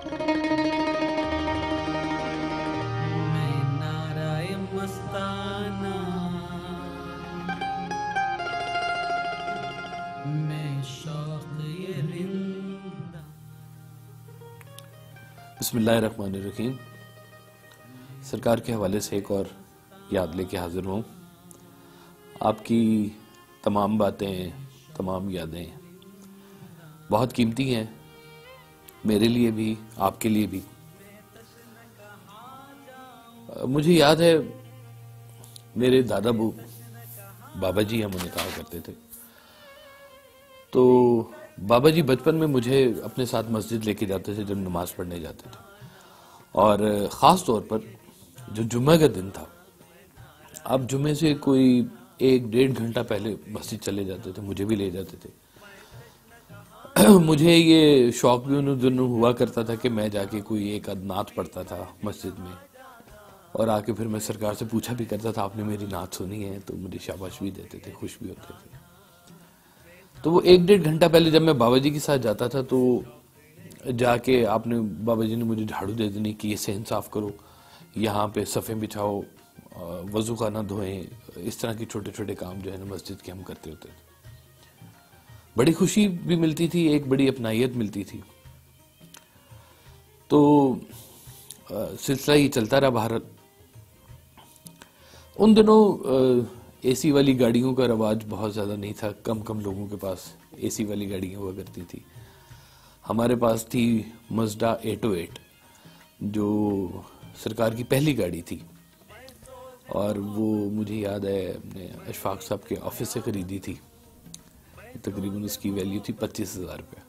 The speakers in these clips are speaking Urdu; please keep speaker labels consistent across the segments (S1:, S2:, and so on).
S1: میں نعرہ مستانہ، میں شوق یہ رندہ۔
S2: بسم اللہ الرحمن الرحیم۔ سرکار کے حوالے سے ایک اور یاد لے کے حاضر ہوں۔ آپ کی تمام باتیں، تمام یادیں بہت قیمتی ہیں، میرے لیے بھی، آپ کے لیے بھی۔ مجھے یاد ہے میرے دادا بابا جی ہم انہیں کہا کرتے تھے، تو بابا جی بچپن میں مجھے اپنے ساتھ مسجد لے کے جاتے تھے جب نماز پڑھنے جاتے تھے، اور خاص طور پر جو جمعہ کا دن تھا، آپ جمعے سے کوئی 1-1.5 گھنٹہ پہلے مسجد چلے جاتے تھے، مجھے بھی لے جاتے تھے۔ مجھے یہ شوق بھی انہوں دنوں ہوا کرتا تھا کہ میں جا کے کوئی ایک نعت پڑھتا تھا مسجد میں، اور آ کے پھر میں سرکار سے پوچھا بھی کرتا تھا آپ نے میری نعت سنی ہے، تو مجھے شاباش بھی دیتے تھے، خوش بھی ہوتے تھے۔ تو وہ 1-1.5 گھنٹہ پہلے جب میں بابا جی کے ساتھ جاتا تھا تو جا کے بابا جی نے مجھے جھاڑو دے دینی کہ یہ صحن صاف کرو، یہاں پہ صفیں بچھاؤ، وضو خانہ دھوئیں، اس طرح کے چھوٹے چھوٹے کام جو ہے نا مسجد کے ہم کرتے ہوتے تھے۔ بڑی خوشی بھی ملتی تھی، ایک بڑی اپنائیت ملتی تھی۔ تو سلسلہ یہ چلتا رہا باہر۔ ان دنوں اے سی والی گاڑیوں کا رواج بہت زیادہ نہیں تھا، کم لوگوں کے پاس اے سی والی گاڑیاں ہوا کرتی تھی۔ ہمارے پاس تھی مزڈا 808 جو سرکار کی پہلی گاڑی تھی، اور وہ مجھے یاد ہے اپنے اشفاق صاحب کے آفس سے خریدی تھی، تقریباً اس کی ویلیو تھی 25,000 روپے۔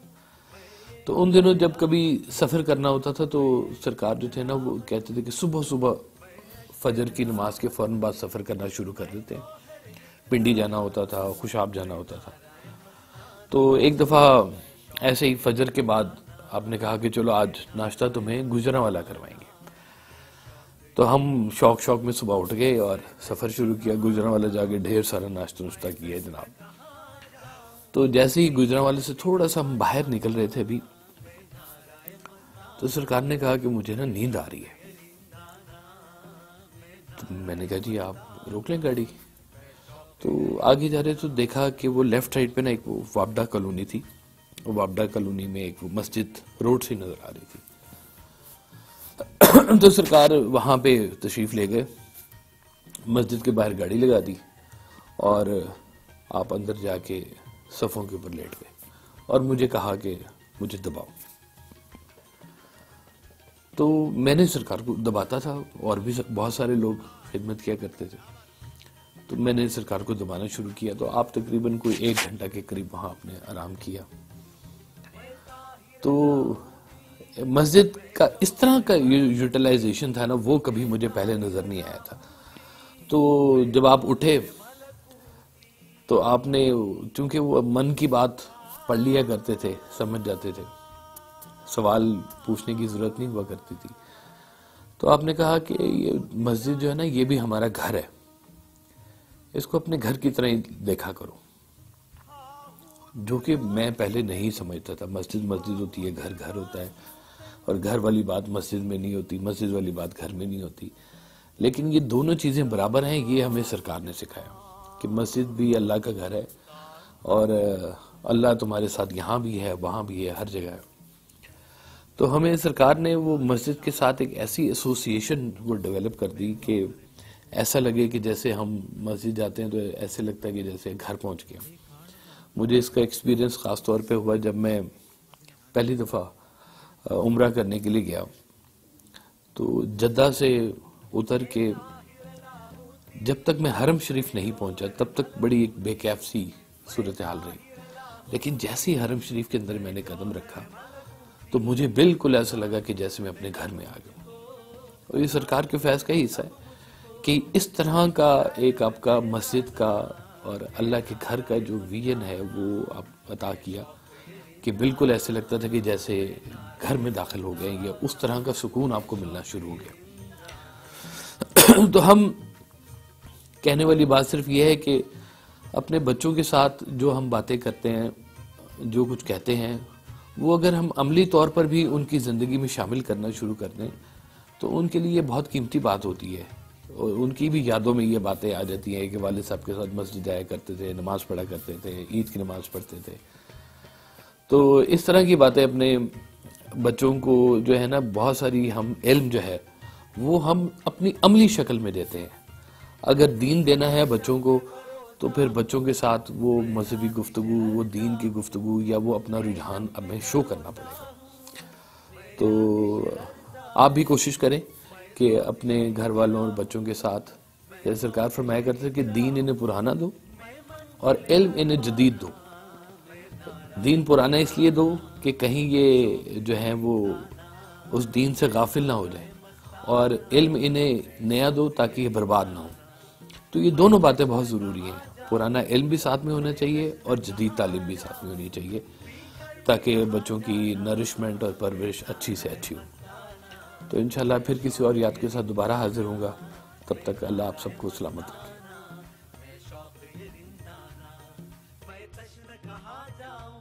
S2: تو ان دنوں جب کبھی سفر کرنا ہوتا تھا تو سرکار جو تھے نا وہ کہتے تھے کہ صبح فجر کی نماز کے فوراً بعد سفر کرنا شروع کر دیتے ہیں۔ پنڈی جانا ہوتا تھا، خوشاب جانا ہوتا تھا۔ تو ایک دفعہ ایسے ہی فجر کے بعد آپ نے کہا کہ چلو آج ناشتہ تمہیں گجرانوالہ کروائیں گے۔ تو ہم شوق میں صبح اٹھ گئے اور سفر شروع کیا، گجرانوالہ جا کے ڈھیر سارا ناشتہ کیا جناب۔ تو جیسے ہی گجرانوالے سے تھوڑا سا ہم باہر نکل رہے تھے ابھی، تو سرکار نے کہا کہ مجھے نا نیند آ رہی ہے۔ تو میں نے کہا جی آپ روک لیں گاڑی۔ تو آگے جا رہے تو دیکھا کہ وہ لیفٹ سائڈ پہ نا ایک وابڈا کالونی تھی، وابڈا کالونی میں ایک مسجد روڈ سے نظر آ رہی تھی۔ تو سرکار وہاں پہ تشریف لے گئے، مسجد کے باہر گاڑی لگا دی، اور آپ اندر جا کے صفوں کے اوپر لیٹ گئے، اور مجھے کہا کہ مجھے دباؤ۔ تو میں نے سرکار کو دباتا تھا، اور بھی بہت سارے لوگ خدمت کیا کرتے تھے، تو میں نے سرکار کو دبانا شروع کیا۔ تو آپ تقریباً کوئی 1 گھنٹہ کے قریب وہاں آپ نے آرام کیا۔ تو مسجد کا اس طرح کا یوٹیلائزیشن تھا نا، وہ کبھی مجھے پہلے نظر نہیں آیا تھا۔ تو جب آپ اٹھے تو آپ نے، چونکہ وہ من کی بات پڑھ لیا کرتے تھے، سمجھ جاتے تھے، سوال پوچھنے کی ضرورت نہیں ہوا کرتی تھی، تو آپ نے کہا کہ یہ مسجد جو ہے نا یہ بھی ہمارا گھر ہے، اس کو اپنے گھر کی طرح ہی دیکھا کرو۔ جو کہ میں پہلے نہیں سمجھتا تھا، مسجد ہوتی ہے، گھر ہوتا ہے، اور گھر والی بات مسجد میں نہیں ہوتی، مسجد والی بات گھر میں نہیں ہوتی۔ لیکن یہ دونوں چیزیں برابر ہیں، یہ ہمیں سرکار نے سکھایا کہ مسجد بھی اللہ کا گھر ہے، اور اللہ تمہارے ساتھ یہاں بھی ہے، وہاں بھی ہے، ہر جگہ ہے۔ تو ہمیں سرکار نے وہ مسجد کے ساتھ ایک ایسی ایسوسیشن وہ ڈیولپ کر دی کہ ایسا لگے کہ جیسے ہم مسجد جاتے ہیں تو ایسے لگتا ہے کہ جیسے گھر پہنچ گئے۔ مجھے اس کا ایکسپیرینس خاص طور پہ ہوا جب میں پہلی دفعہ عمرہ کرنے کے لیے گیا، تو جدہ سے اتر کے جب تک میں حرم شریف نہیں پہنچا تب تک بڑی ایک بے کیف سی صورتحال رہی، لیکن جیسے ہی حرم شریف کے اندر میں نے قدم رکھا تو مجھے بالکل ایسا لگا کہ جیسے میں اپنے گھر میں آ گیا۔ اور یہ سرکار کے فیض کا ہی حصہ ہے کہ اس طرح کا ایک آپ کا مسجد کا اور اللہ کے گھر کا جو ویژن ہے وہ آپ عطا کیا کہ بالکل ایسے لگتا تھا کہ جیسے گھر میں داخل ہو گئے، یا اس طرح کا سکون آپ کو ملنا شروع ہو گیا۔ تو ہم کہنے والی بات صرف یہ ہے کہ اپنے بچوں کے ساتھ جو ہم باتیں کرتے ہیں، جو کچھ کہتے ہیں، وہ اگر ہم عملی طور پر بھی ان کی زندگی میں شامل کرنا شروع کر دیں تو ان کے لیے بہت قیمتی بات ہوتی ہے، اور ان کی بھی یادوں میں یہ باتیں آ جاتی ہیں کہ والد صاحب کے ساتھ مسجد جایا کرتے تھے، نماز پڑھا کرتے تھے، عید کی نماز پڑھتے تھے. تو اس طرح کی باتیں اپنے بچوں کو جو ہے نا، بہت ساری ہم علم جو ہے وہ ہم اپنی عملی شکل میں دیتے ہیں. اگر دین دینا ہے بچوں کو تو پھر بچوں کے ساتھ وہ مذہبی گفتگو، وہ دین کی گفتگو، یا وہ اپنا رجحان ہمیں شو کرنا پڑے گا. تو آپ بھی کوشش کریں کہ اپنے گھر والوں اور بچوں کے ساتھ، جیسے سرکار فرمایا کرتے ہیں کہ دین انہیں پرانا دو اور علم انہیں جدید دو. دین پرانا اس لیے دو کہ کہیں یہ جو ہے وہ اس دین سے غافل نہ ہو جائیں، اور علم انہیں نیا دو تاکہ یہ برباد نہ ہو. تو یہ دونوں باتیں بہت ضروری ہیں، پرانا علم بھی ساتھ میں ہونا چاہیے اور جدید تعلیم بھی ساتھ میں ہونی چاہیے، تاکہ بچوں کی نرشمنٹ اور پرورش اچھی سے اچھی ہو. تو انشاءاللہ پھر کسی اور یاد کے ساتھ دوبارہ حاضر ہوں گا. تب تک اللہ آپ سب کو سلامت رکھے.
S1: میں شوق یہ رندانہ، میں تشنہ کہاں جاؤں.